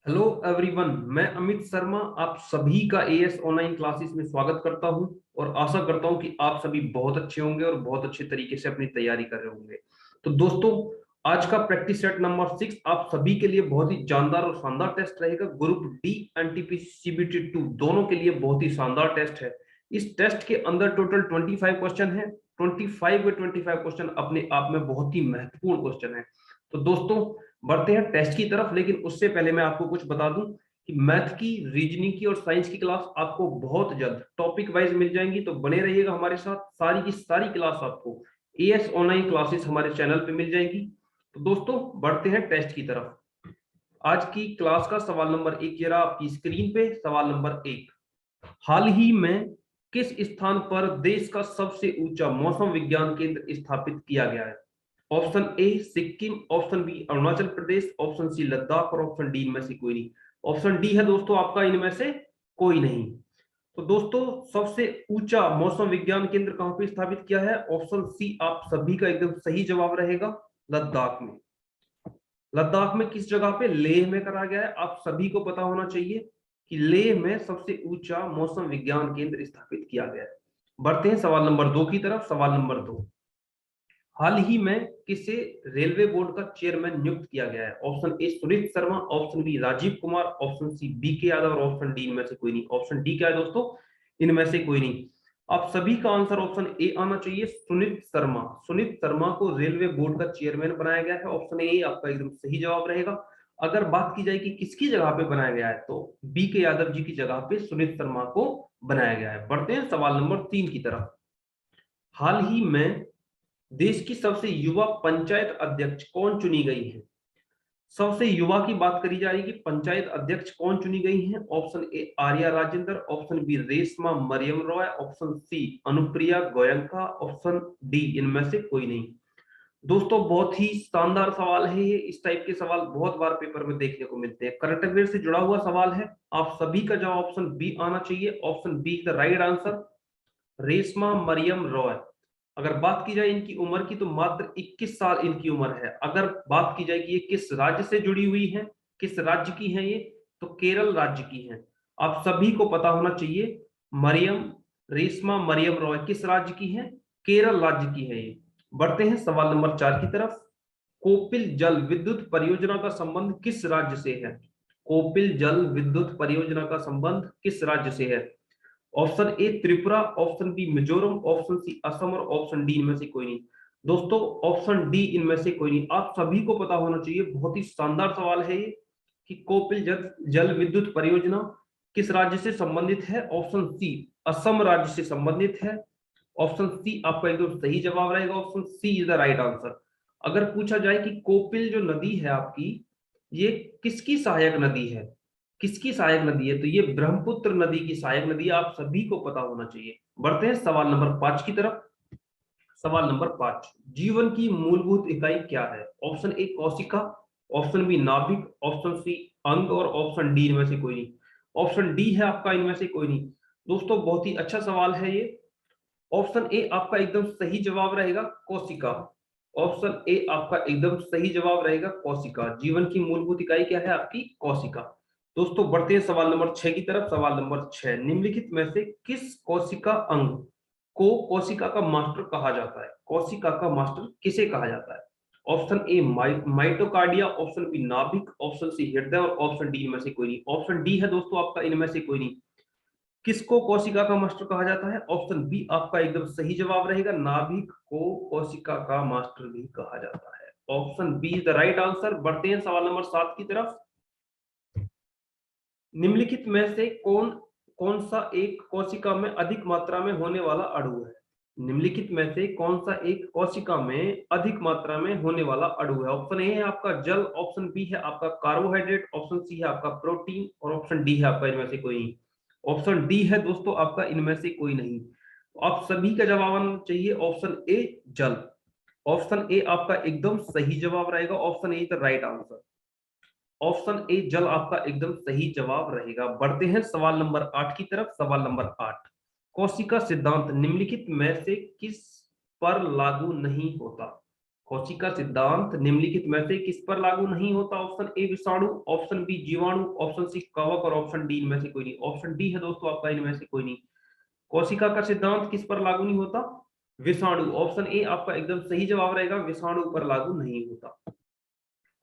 Hello everyone, मैं अमित शर्मा आप सभी का एएस ऑनलाइन क्लासेस में स्वागत करता हूं और आशा करता हूं कि आप सभी बहुत अच्छे होंगे और बहुत अच्छे तरीके से अपनी तैयारी कर रहे होंगे। तो दोस्तों, आज का प्रैक्टिस सेट नंबर 6 आप सभी के लिए बहुत ही जानदार और शानदार टेस्ट रहेगा। ग्रुप डी एनटीपीसी सीबीटी 2 दोनों के लिए बहुत ही शानदार टेस्ट है। इस टेस्ट के अंदर टोटल 25 क्वेश्चन है। 25 में 25 क्वेश्चन अपने आप में बहुत ही महत्वपूर्ण क्वेश्चन है। तो दोस्तों, बढ़ते हैं टेस्ट की तरफ, लेकिन उससे पहले मैं आपको कुछ बता दूं कि मैथ की, रीजनिंग की और साइंस की क्लास आपको बहुत जल्द टॉपिक वाइज मिल जाएंगी। तो बने रहिएगा हमारे साथ, सारी की सारी क्लास आपको एएस ऑनलाइन क्लासेस हमारे चैनल पे मिल जाएंगी। तो दोस्तों, बढ़ते हैं टेस्ट की तरफ। आज की क्लास का सवाल नंबर 1 ये रहा आपकी स्क्रीन पे। सवाल नंबर 1, हाल ही में किस स्थान पर देश का सबसे ऊंचा मौसम विज्ञान केंद्र स्थापित किया गया है? Option A Sikkim, option B Arunachal Pradesh, option C Ladakh और ऑप्शन डी इनमें से कोई नहीं। ऑप्शन डी है दोस्तों आपका इनमें से कोई नहीं। तो दोस्तों, सबसे ऊंचा मौसम विज्ञान केंद्र कहां पे स्थापित किया है? ऑप्शन सी आप सभी का एकदम सही जवाब रहेगा, लद्दाख में। लद्दाख में किस जगह पे? लेह में करा गया है। आप सभी को पता होना चाहिए कि लेह में सबसे ऊंचा मौसम विज्ञान केंद्र स्थापित किया गया है। बढ़ते हैं सवाल नंबर 2 की तरफ। सवाल नंबर 2, हाल ही में किसे रेलवे बोर्ड का चेयरमैन नियुक्त किया गया है? Option A Sunit Sharma, option B Rajiv Kumar, option C B K Yadav और ऑप्शन डी इनमें से कोई नहीं। ऑप्शन डी क्या है दोस्तों? इनमें से कोई नहीं। आप सभी का आंसर ऑप्शन ए आना चाहिए, सुनीत शर्मा। सुनीत शर्मा को रेलवे बोर्ड का चेयरमैन बनाया गया है। ऑप्शन ए आपका एकदम सही जवाब रहेगा। अगर बात की जाए कि किसकी जगह पे बनाया गया है, तो बी के यादव जी की जगह पे सुनीत शर्मा को बनाया गया है। बढ़ते हैं सवाल नंबर 3 की तरफ। हाल ही में देश की सबसे युवा पंचायत अध्यक्ष कौन चुनी गई है? सबसे युवा की बात करी जा रही है कि पंचायत अध्यक्ष कौन चुनी गई है। Option A Arya Rajendra, option B Reshma Mariam Roy, option C Anupriya Goenka, option D इनमें से कोई नहीं। दोस्तों, बहुत ही शानदार सवाल है ये। इस टाइप के सवाल बहुत बार पेपर में देखने को मिलते हैं। करंट अफेयर से जुड़ा हुआ सवाल है। आप सभी का जवाब ऑप्शन बी आना चाहिए। Option B the right answer, Reshma Mariam Roy. अगर बात की जाए इनकी उम्र की, तो मात्र 21 साल इनकी उम्र है। अगर बात की जाए कि ये किस राज्य से जुड़ी हुई है, किस राज्य की है ये, तो केरल राज्य की है। आप सभी को पता होना चाहिए, मरियम, रेशमा मरियम रॉय किस राज्य की है? केरल राज्य की है ये। बढ़ते हैं सवाल नंबर 4 की तरफ। कोपिल जल विद्युत परियोजना का संबंध किस राज्य से है? कोपिल जल विद्युत परियोजना का संबंध किस राज्य से है? Option A Tripura, option B Mizoram, option C Assam और ऑप्शन डी इनमें से कोई नहीं। दोस्तों, ऑप्शन डी इनमें से कोई नहीं। आप सभी को पता होना चाहिए, बहुत ही शानदार सवाल है ये, कि कोपिल जल विद्युत परियोजना किस राज्य से संबंधित है? ऑप्शन सी असम राज्य से संबंधित है। ऑप्शन सी आपका एकदम सही जवाब रहेगा। Option C is the right answer. अगर पूछा जाए कि कोपिल जो नदी है आपकी, ये किसकी सहायक नदी है? किसकी सहायक नदी है? तो ये ब्रह्मपुत्र नदी की सहायक नदी है। आप सभी को पता होना चाहिए। बढ़ते हैं सवाल नंबर 5 की तरफ। सवाल नंबर 5, जीवन की मूलभूत इकाई क्या है? ऑप्शन ए कोशिका, ऑप्शन बी नाभिक, ऑप्शन सी अंग और ऑप्शन डी इनमें से कोई नहीं। ऑप्शन डी है आपका इनमें से कोई नहीं। दोस्तों, बहुत ही अच्छा सवाल है ये। ऑप्शन ए आपका एकदम सही जवाब रहेगा, कोशिका। ऑप्शन ए आपका एकदम सही जवाब रहेगा, कोशिका। जीवन की मूलभूत इकाई क्या है आपकी? कोशिका। दोस्तों, बढ़ते हैं सवाल नंबर 6 की तरफ। सवाल नंबर 6, निम्नलिखित में से किस कोशिका अंग को कोशिका का मास्टर कहा जाता है? कोशिका का मास्टर किसे कहा जाता है? ऑप्शन ए माइटोकार्डिया, ऑप्शन बी नाभिक, ऑप्शन सी हृदय और ऑप्शन डी इनमें से कोई नहीं। ऑप्शन डी है दोस्तों आपका इनमें से कोई नहीं। किसको कोशिका का मास्टर कहा जाता है? ऑप्शन बी आपका एकदम सही जवाब रहेगा, नाभिक को कोशिका का मास्टर भी कहा जाता है। Option B is the right answer. बढ़ते हैं सवाल नंबर 7 की तरफ। निम्नलिखित में से कौन कौन सा एक कोशिका में अधिक मात्रा में होने वाला अणु है? निम्नलिखित में से कौन सा एक कोशिका में अधिक मात्रा में होने वाला अणु है? ऑप्शन ए है आपका जल, ऑप्शन बी है आपका कार्बोहाइड्रेट, ऑप्शन सी है आपका प्रोटीन और ऑप्शन डी है आपका इनमें से कोई नहीं। ऑप्शन डी है दोस्तों आपका इनमें से कोई नहीं। तो आप सभी का जवाब आना चाहिए, ऑप्शन ए जल। ऑप्शन ए आपका एकदम सही जवाब रहेगा। Option A the right answer. Option A जल आपका एकदम सही जवाब रहेगा। बढ़ते हैं सवाल नंबर 8 की तरफ। सवाल नंबर 8, कोशिका सिद्धांत निम्नलिखित में से किस पर लागू नहीं होता? कोशिका सिद्धांत निम्नलिखित में से किस पर लागू नहीं होता? ऑप्शन ए विषाणु, ऑप्शन बी जीवाणु, ऑप्शन सी कवक और ऑप्शन डी इनमें से कोई नहीं। ऑप्शन डी है दोस्तों आपका इनमें से कोई नहीं। कोशिका का सिद्धांत किस पर लागू नहीं होता? विषाणु। ऑप्शन ए आपका एकदम सही जवाब रहेगा, विषाणु पर लागू नहीं होता।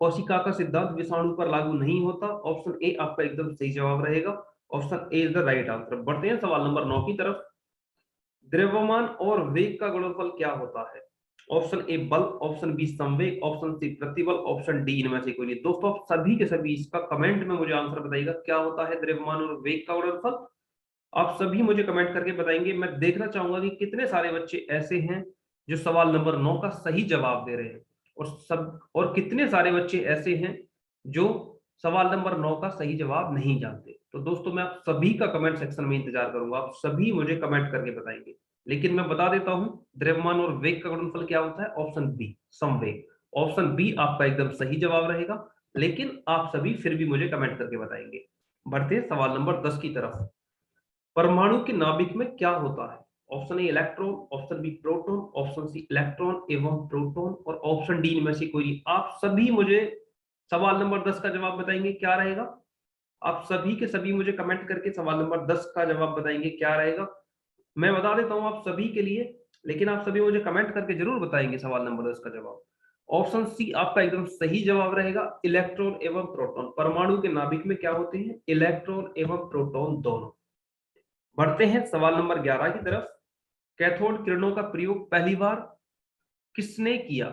कोशिका का सिद्धांत विषाणु पर लागू नहीं होता। ऑप्शन ए आपका एकदम सही जवाब रहेगा। Option A is the right answer. बढ़ते हैं सवाल नंबर 9 की तरफ। द्रव्यमान और वेग का गुणनफल क्या होता है? ऑप्शन ए बल, ऑप्शन बी संवेग, ऑप्शन सी प्रतिबल, ऑप्शन डी इनमें से कोई नहीं। दोस्तों आप सभी के सभी इसका कमेंट में मुझे आंसर बताइएगा, क्या होता है द्रव्यमान और वेग का गुणनफल? आप सभी मुझे कमेंट करके बताएंगे। मैं देखना चाहूंगा कि कितने सारे बच्चे ऐसे हैं जो सवाल नंबर 9 का सही जवाब दे रहे हैं, और कितने सारे बच्चे ऐसे हैं जो सवाल नंबर 9 का सही जवाब नहीं जानते। तो दोस्तों मैं आप सभी का कमेंट सेक्शन में इंतजार करूंगा, आप सभी मुझे कमेंट करके बताएंगे। लेकिन मैं बता देता हूं द्रव्यमान और वेग का गुणनफल क्या होता है? ऑप्शन बी संवेग। ऑप्शन बी आपका एकदम सही जवाब रहेगा, लेकिन आप सभी फिर भी मुझे कमेंट करके बताएंगे। बढ़ते हैं सवाल नंबर 10 की तरफ। परमाणु के नाभिक में क्या होता है? Option A electron, option B proton, option C electron एवं प्रोटॉन और ऑप्शन डी इनमें से कोई नहीं। आप सभी मुझे सवाल नंबर 10 का जवाब बताएंगे, क्या रहेगा? आप सभी के सभी मुझे कमेंट करके सवाल नंबर 10 का जवाब बताएंगे, क्या रहेगा? मैं बता देता हूं आप सभी के लिए, लेकिन आप सभी मुझे कमेंट करके जरूर बताएंगे सवाल नंबर 10 का जवाब। ऑप्शन सी आपका एकदम सही जवाब रहेगा, इलेक्ट्रॉन एवं प्रोटॉन। परमाणु के नाभिक में क्या होते हैं? इलेक्ट्रॉन एवं प्रोटॉन दोनों। बढ़ते हैं सवाल नंबर 11 की तरफ। कैथोड किरणों का प्रयोग पहली बार किसने किया?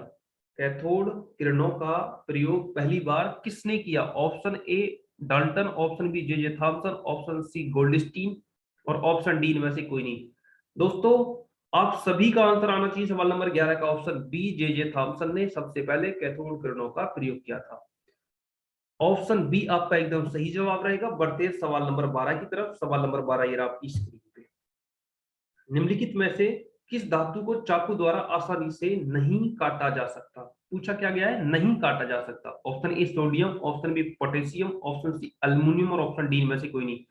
कैथोड किरणों का प्रयोग पहली बार किसने किया? Option A Dalton, option B J Thomson, option C Goldstein और ऑप्शन डी इनमें से कोई नहीं। दोस्तों आप सभी का आंसर आना चाहिए सवाल नंबर 11 का। ऑप्शन बी जे थॉमसन ने सबसे पहले कैथोड किरणों का प्रयोग किया था। ऑप्शन बी आपका एकदम सही जवाब रहेगा। बढ़ते हैं सवाल नंबर 12 की तरफ। सवाल नंबर 12 ये रहा आपकी स्क्रीन पे। निम्नलिखित में से किस धातु को चाकू द्वारा आसानी से नहीं काटा जा सकता? पूछा क्या गया है? नहीं काटा जा सकता। Option A sodium, option B potassium, option C aluminium और ऑप्शन डी इनमें से कोई नहीं।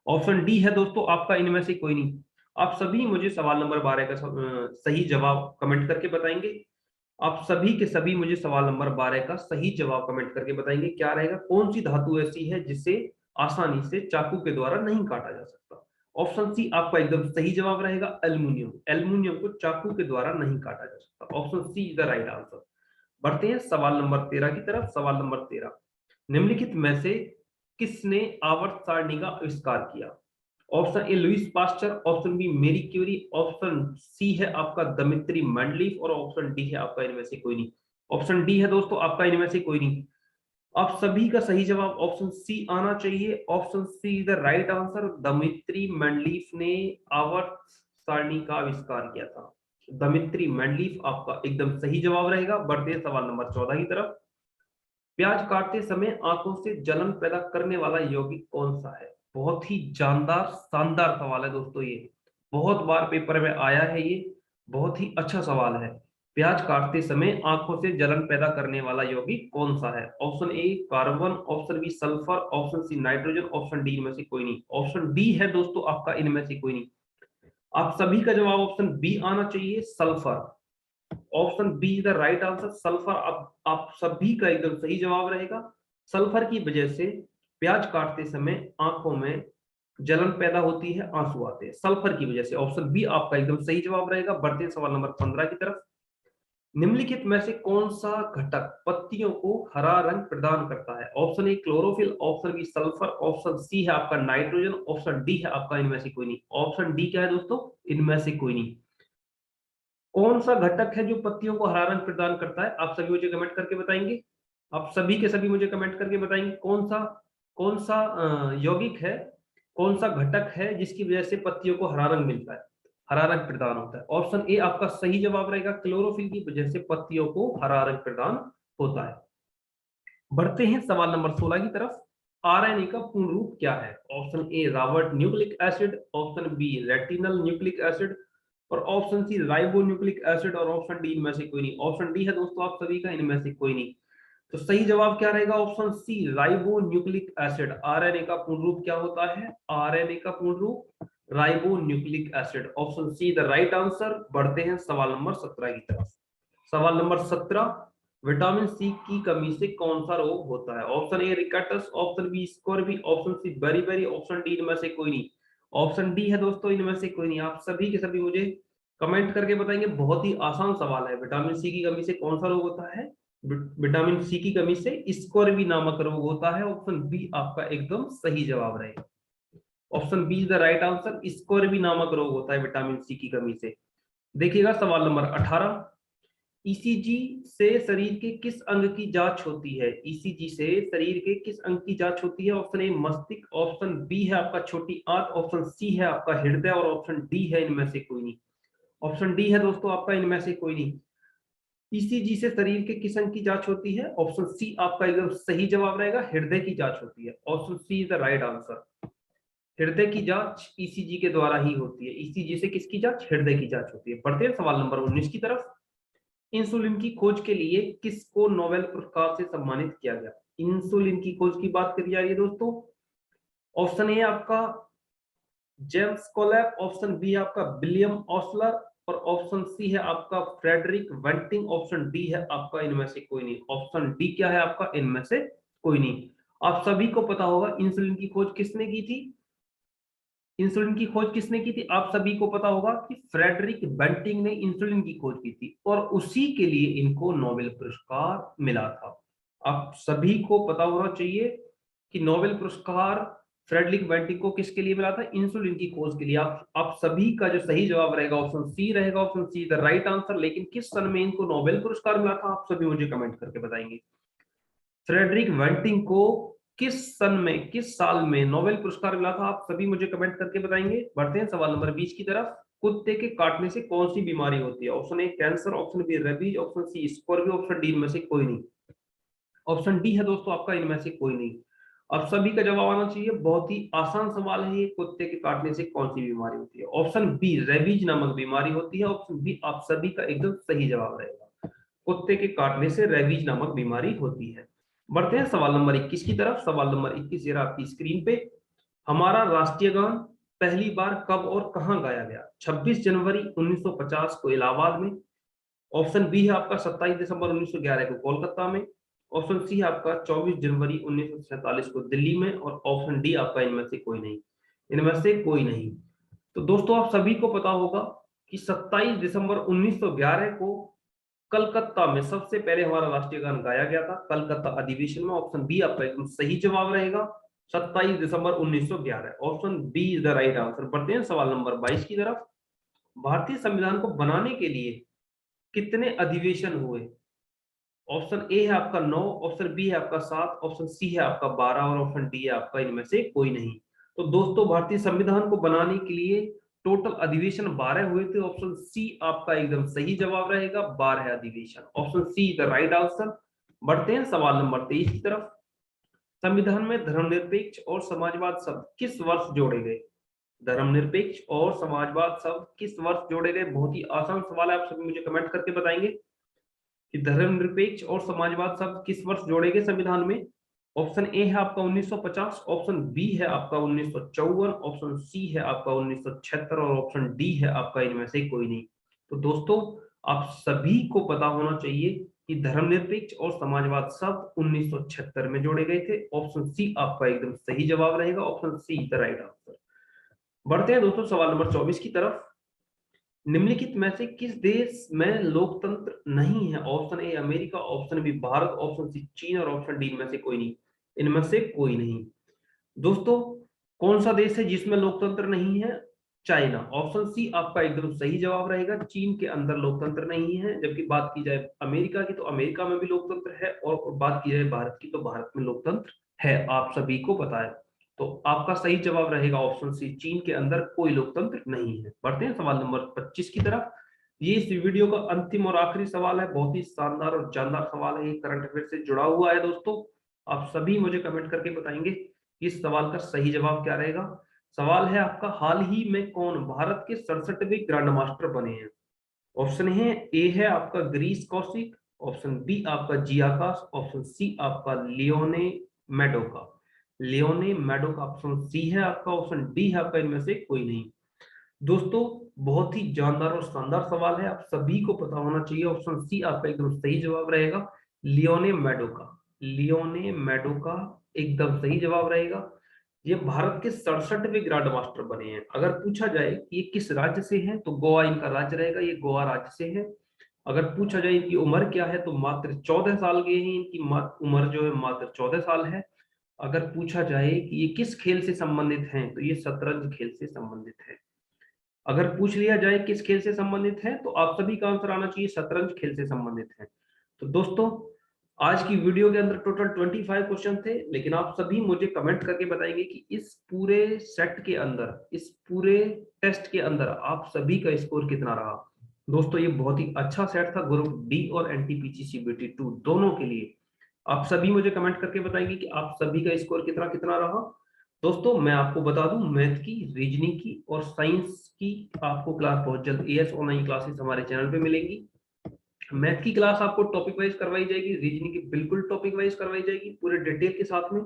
ऑप्शन डी है दोस्तों आपका इनमें से कोई नहीं। आप सभी मुझे सवाल नंबर 12 का सही जवाब कमेंट करके बताएंगे। आप सभी के सभी मुझे सवाल नंबर 12 का सही जवाब कमेंट करके बताएंगे, क्या रहेगा? कौन सी धातु ऐसी है जिसे आसानी से चाकू के द्वारा नहीं काटा जा सकता? ऑप्शन सी आपका एकदम सही जवाब रहेगा, एल्युमिनियम। एल्युमिनियम को चाकू के द्वारा नहीं काटा जा सकता। Option C is the right answer. बढ़ते हैं सवाल नंबर 13 की तरफ। सवाल नंबर 13, निम्नलिखित में से किसने आवर्त सारणी का आविष्कार किया? Option A Louis Pasteur, option B Marie Curie, option C है आपका दमित्री मेंडलीफ और ऑप्शन डी है आपका इनमें से कोई नहीं। ऑप्शन डी है दोस्तों आपका इनमें से कोई नहीं। आप सभी का सही जवाब ऑप्शन सी आना चाहिए। Option C is the right answer. Dmitri Mendeleev ने आवर्त सारणी का आविष्कार किया था। दमित्री मेंडलीफ आपका एकदम सही जवाब रहेगा। बढ़ते हैं सवाल नंबर 14 की तरफ। प्याज काटते समय आंखों से जलन पैदा करने वाला यौगिक कौन सा है? बहुत ही जानदार शानदार सवाल है दोस्तों, ये बहुत बार पेपर में आया है, ये बहुत ही अच्छा सवाल है। प्याज काटते समय आंखों से जलन पैदा करने वाला यौगिक कौन सा है? Option A carbon, option B sulphur, option C nitrogen, option D इनमें से कोई नहीं। ऑप्शन डी है दोस्तों आपका इनमें से कोई नहीं। आप सभी का जवाब ऑप्शन बी आना चाहिए, sulphur. Option B is the right answer, sulphur. आप सभी का एकदम सही जवाब रहेगा। सल्फर की वजह से प्याज काटते समय आंखों में जलन पैदा होती है, आंसू आते हैं, सल्फर की वजह से। ऑप्शन बी आपका एकदम सही जवाब रहेगा। बढ़ते हैं सवाल नंबर 15 की तरफ। निम्नलिखित में से कौन सा घटक पत्तियों को हरा रंग प्रदान करता है? Option A chlorophyll, option B sulphur, option C है आपका नाइट्रोजन, ऑप्शन डी है आपका इनमें से कोई नहीं। ऑप्शन डी क्या है दोस्तों? इनमें से कोई नहीं। कौन सा घटक है जो पत्तियों को हरा रंग प्रदान करता है? आप सभी मुझे कमेंट करके बताएंगे। आप सभी के सभी मुझे कमेंट करके बताएंगे कौन सा यौगिक है, कौन सा घटक है जिसकी वजह से पत्तियों को हरा रंग मिलता है, हरा रंग प्रदान होता है। ऑप्शन ए आपका सही जवाब रहेगा, क्लोरोफिल की वजह से पत्तियों को हरा रंग प्रदान होता है। बढ़ते हैं सवाल नंबर 16 की तरफ। आरएनए का पूर्ण रूप क्या है? Option A Robert nucleic acid, option B retinal nucleic acid और option C ribo nucleic acid और ऑप्शन डी इनमें से कोई नहीं। ऑप्शन डी है दोस्तों आप सभी का इनमें से कोई नहीं। तो सही जवाब क्या रहेगा? Option C ribo nucleic acid. RNA का पूर्ण रूप क्या होता है? आरएनए का पूर्ण रूप ribo nucleic acid. Option see the right answer. बढ़ते हैं सवाल नंबर 17 की तरफ। सवाल नंबर 17, विटामिन सी की कमी से कौन सा रोग होता है? Option A rickets, option B scurvy, option C beri, option D इनमें से कोई नहीं। ऑप्शन डी है दोस्तों इनमें से कोई नहीं। आप सभी के सभी मुझे कमेंट करके बताएंगे। बहुत ही आसान सवाल है। विटामिन सी की कमी से कौन सा रोग होता है? विटामिन सी की कमी से स्कॉर्बी नामक रोग होता है। ऑप्शन बी आपका एकदम सही जवाब रहेगा। Option B is the right answer. Scurvy नामक रोग होता है विटामिन सी की कमी से। देखिएगा सवाल नंबर 18, ईसीजी से शरीर के किस अंग की जांच होती है? ईसीजी से शरीर के किस अंग की जांच होती है? ऑप्शन ए मस्तिष्क, ऑप्शन बी है आपका छोटी आंत, ऑप्शन सी है आपका हृदय और ऑप्शन डी है इनमें से कोई नहीं। ऑप्शन डी है दोस्तों आपका इनमें से कोई नहीं। ईसीजी से शरीर के किस अंग की जांच होती है? ऑप्शन सी आपका एकदम सही जवाब रहेगा, हृदय की जांच होती है। Option C is the right answer. हृदय की जांच ईसीजी के द्वारा ही होती है। ईसीजी से किसकी जांच? हृदय की जांच होती है। बढ़ते हैं सवाल नंबर 19 की तरफ। इंसुलिन की खोज के लिए किसको नोबेल पुरस्कार से सम्मानित किया गया? इंसुलिन की खोज की बात करी जा रही है दोस्तों। ऑप्शन ए आपका जेम्स कोलैप, ऑप्शन बी आपका विलियम ऑसलर और ऑप्शन सी है आपका फ्रेडरिक वेंटिंग, ऑप्शन डी है आपका इनमें से कोई नहीं। ऑप्शन डी क्या है आपका? इनमें से कोई नहीं। आप सभी को पता होगा इंसुलिन की खोज किसने की थी? इंसुलिन की खोज किसने की थी? आप सभी को पता होगा कि फ्रेडरिक बेंटिंग ने इंसुलिन की खोज की थी और उसी के लिए इनको नोबेल पुरस्कार मिला था। आप सभी को पता होना चाहिए कि नोबेल पुरस्कार फ्रेडरिक बेंटिंग को किसके लिए मिला था? इंसुलिन की खोज के लिए। आप सभी का जो सही जवाब रहेगा ऑप्शन सी रहेगा। Option see the right answer. लेकिन किस सन में इनको नोबेल पुरस्कार मिला था? आप सभी मुझे कमेंट करके बताएंगे। फ्रेडरिक वेंटिंग को किस सन में, किस साल में नोबेल पुरस्कार मिला था? आप सभी मुझे कमेंट करके बताएंगे। बढ़ते हैं सवाल नंबर 20 की तरफ। कुत्ते के काटने से कौन सी बीमारी होती है? Option A cancer, option B rabies, option C scorpio, option D इनमें से कोई नहीं। ऑप्शन डी है दोस्तों आपका इनमें से कोई नहीं। आप सभी का जवाब आना चाहिए। बहुत ही आसान सवाल है ये। कुत्ते के काटने से कौन सी बीमारी होती है? ऑप्शन बी रेबीज नामक बीमारी होती है। ऑप्शन बी आप सभी का एकदम सही जवाब रहेगा। कुत्ते के काटने से रेबीज नामक बीमारी होती है। बढ़ते हैं सवाल नंबर 21 की तरफ। सवाल नंबर 21 जरा आपकी स्क्रीन पे। हमारा राष्ट्रीय गान पहली बार कब और कहां गाया गया? 26 जनवरी 1950 को इलाहाबाद में। ऑप्शन बी है आपका 27 दिसंबर 1911 को कोलकाता में। ऑप्शन सी है आपका 24 जनवरी 1947 को दिल्ली में और ऑप्शन डी आपका इनमें से कोई नहीं। इनमें से कोई नहीं। तो दोस्तों आप सभी को पता होगा कि 27 दिसंबर 1911 को कलकत्ता में सबसे पहले हमारा राष्ट्रीय गान गाया गया था, कलकत्ता अधिवेशन में। ऑप्शन बी आपका एकदम सही जवाब रहेगा, 27 दिसंबर 1911। Option B is the right answer. बढ़ते हैं सवाल नंबर 22 की तरफ। भारतीय संविधान को बनाने के लिए कितने अधिवेशन हुए? ऑप्शन ए है आपका 9, ऑप्शन बी है आपका 7, ऑप्शन सी है आपका 12 और ऑप्शन डी है आपका इनमें से कोई नहीं। तो दोस्तों भारतीय संविधान को बनाने के लिए टोटल अधिवेशन 12 हुए थे। ऑप्शन सी आपका एकदम सही जवाब रहेगा, 12 अधिवेशन। Option see the right answer. बढ़ते हैं सवाल नंबर 23 की तरफ। संविधान में धर्मनिरपेक्ष और समाजवाद शब्द किस वर्ष जोड़े गए? धर्मनिरपेक्ष और समाजवाद शब्द किस वर्ष जोड़े गए? बहुत ही आसान सवाल है। आप सभी मुझे कमेंट करके बताएंगे कि धर्मनिरपेक्ष और समाजवाद शब्द किस वर्ष जोड़े गए संविधान में। ऑप्शन ए है आपका 1950, ऑप्शन बी है आपका 1954, ऑप्शन सी है आपका 1976 और ऑप्शन डी है आपका इनमें से कोई नहीं। तो दोस्तों आप सभी को पता होना चाहिए कि धर्मनिरपेक्ष और समाजवाद शब्द 1976 में जोड़े गए थे। ऑप्शन सी आपका एकदम सही जवाब रहेगा, option see the right answer. बढ़ते हैं दोस्तों सवाल नंबर 24 की तरफ। निम्नलिखित में से किस देश में लोकतंत्र नहीं है? Option A America, option B Bharat, option C चीन और ऑप्शन डी इनमें से कोई नहीं। इनमें से कोई नहीं। दोस्तों कौन सा देश है जिसमें लोकतंत्र नहीं है? चाइना। ऑप्शन सी आपका एकदम सही जवाब रहेगा। चीन के अंदर लोकतंत्र नहीं है। जबकि बात की जाए अमेरिका की तो अमेरिका में भी लोकतंत्र है और बात की जाए भारत की तो भारत में लोकतंत्र है। आप सभी को पता है। तो आपका सही जवाब रहेगा ऑप्शन सी, चीन के अंदर कोई लोकतंत्र नहीं है। बढ़ते हैं सवाल नंबर 25 की तरफ। ये इस वीडियो का अंतिम और आखिरी सवाल है। बहुत ही शानदार और जानदार सवाल है। ये करंट अफेयर से जुड़ा हुआ है दोस्तों। आप सभी मुझे कमेंट करके बताएंगे इस सवाल का सही जवाब क्या रहेगा। सवाल है आपका, हाल ही में कौन भारत के 67वें ग्रैंड मास्टर बने हैं? ऑप्शन है ए है आपका ग्रीस कौशिक, ऑप्शन बी आपका जी आकाश, ऑप्शन सी आपका लियोने मेडोका। लियोने मेडोका ऑप्शन सी है आपका, ऑप्शन डी है आपका इनमें से कोई नहीं। दोस्तों बहुत ही जानदार और शानदार सवाल है, आप सभी को पता होना चाहिए। ऑप्शन सी आपका एकदम सही जवाब रहेगा, लियोने मैडोका। लियोने मैडोका एकदम सही जवाब रहेगा। ये भारत के 67वें ग्रैंड मास्टर बने हैं। अगर पूछा जाए कि ये किस राज्य से हैं, तो गोवा इनका राज्य रहेगा, ये गोवा राज्य से है। अगर पूछा जाए इनकी उम्र क्या है, तो मात्र 14 साल के हैं, इनकी उम्र जो है मात्र 14 साल है। अगर पूछा जाए कि ये किस खेल से संबंधित हैं, तो ये शतरंज खेल से संबंधित है। अगर पूछ लिया जाए किस खेल से संबंधित है, तो आप सभी का आंसर आना चाहिए शतरंज खेल से संबंधित है। तो दोस्तों, आज की वीडियो के अंदर टोटल 25 क्वेश्चन थे, लेकिन आप सभी मुझे कमेंट करके बताएंगे कि इस पूरे सेट के अंदर, इस पूरे टेस्ट के अंदर आप सभी का स्कोर कितना रहा। दोस्तों, ये बहुत ही अच्छा सेट था ग्रुप डी और एनटीपीसी सीबीटी 2 दोनों के लिए। आप सभी मुझे कमेंट करके बताएंगे कि आप सभी का स्कोर कितना कितना रहा। दोस्तों, मैं आपको बता दूं, मैथ की, रीजनिंग की और साइंस की आपको क्लास बहुत जल्द एएस ऑनलाइन क्लासेस हमारे चैनल पे मिलेंगी। मैथ की क्लास आपको टॉपिक वाइज करवाई जाएगी, रीजनिंग की बिल्कुल टॉपिक वाइज करवाई जाएगी, पूरे डिटेल के साथ में,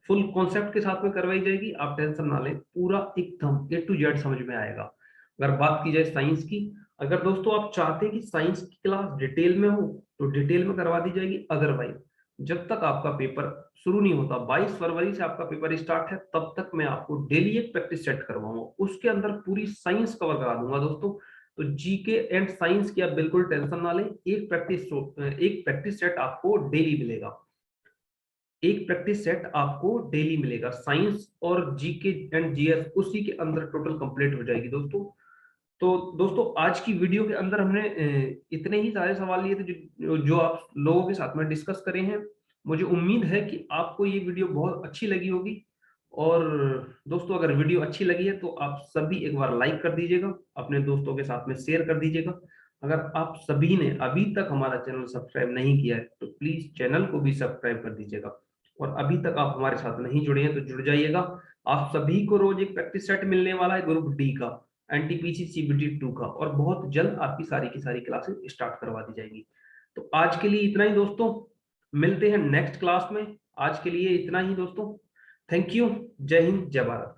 फुल कॉन्सेप्ट के साथ में करवाई जाएगी। आप टेंशन ना लें, पूरा एकदम ए टू जेड समझ में आएगा। अगर बात की जाए साइंस की, अगर दोस्तों आप चाहते हैं कि साइंस की क्लास डिटेल में हो, तो डिटेल में करवा दी जाएगी। अदरवाइज जब तक आपका पेपर शुरू नहीं होता, 22 फरवरी से आपका पेपर स्टार्ट है, तब तक मैं आपको डेली एक प्रैक्टिस सेट करवाऊंगा, उसके अंदर पूरी साइंस कवर करा दूंगा दोस्तों। तो जीके एंड साइंस की आप बिल्कुल टेंशन ना लें, एक प्रैक्टिस सेट आपको डेली मिलेगा। एक प्रैक्टिस सेट आपको डेली मिलेगा, साइंस और जीके एंड जीएस उसी के अंदर टोटल कंप्लीट हो जाएगी दोस्तों। तो दोस्तों, आज की वीडियो के अंदर हमने इतने ही सारे सवाल लिए थे जो आप लोगों के साथ में डिस्कस करे हैं। मुझे उम्मीद है कि आपको ये वीडियो बहुत अच्छी लगी होगी। और दोस्तों, अगर वीडियो अच्छी लगी है तो आप सभी एक बार लाइक कर दीजिएगा, अपने दोस्तों के साथ में शेयर कर दीजिएगा। अगर आप सभी ने अभी तक हमारा चैनल सब्सक्राइब नहीं किया है, तो प्लीज चैनल को भी सब्सक्राइब कर दीजिएगा। और अभी तक आप हमारे साथ नहीं जुड़े हैं, तो जुड़ जाइएगा। आप सभी को रोज एक प्रैक्टिस सेट मिलने वाला है ग्रुप डी का, एनटीपीसी सीबीटी 2 का, और बहुत जल्द आपकी सारी की सारी क्लासेस स्टार्ट करवा दी जाएगी। तो आज के लिए इतना ही दोस्तों, मिलते हैं नेक्स्ट क्लास में। आज के लिए इतना ही दोस्तों, थैंक यू। जय हिंद, जय भारत।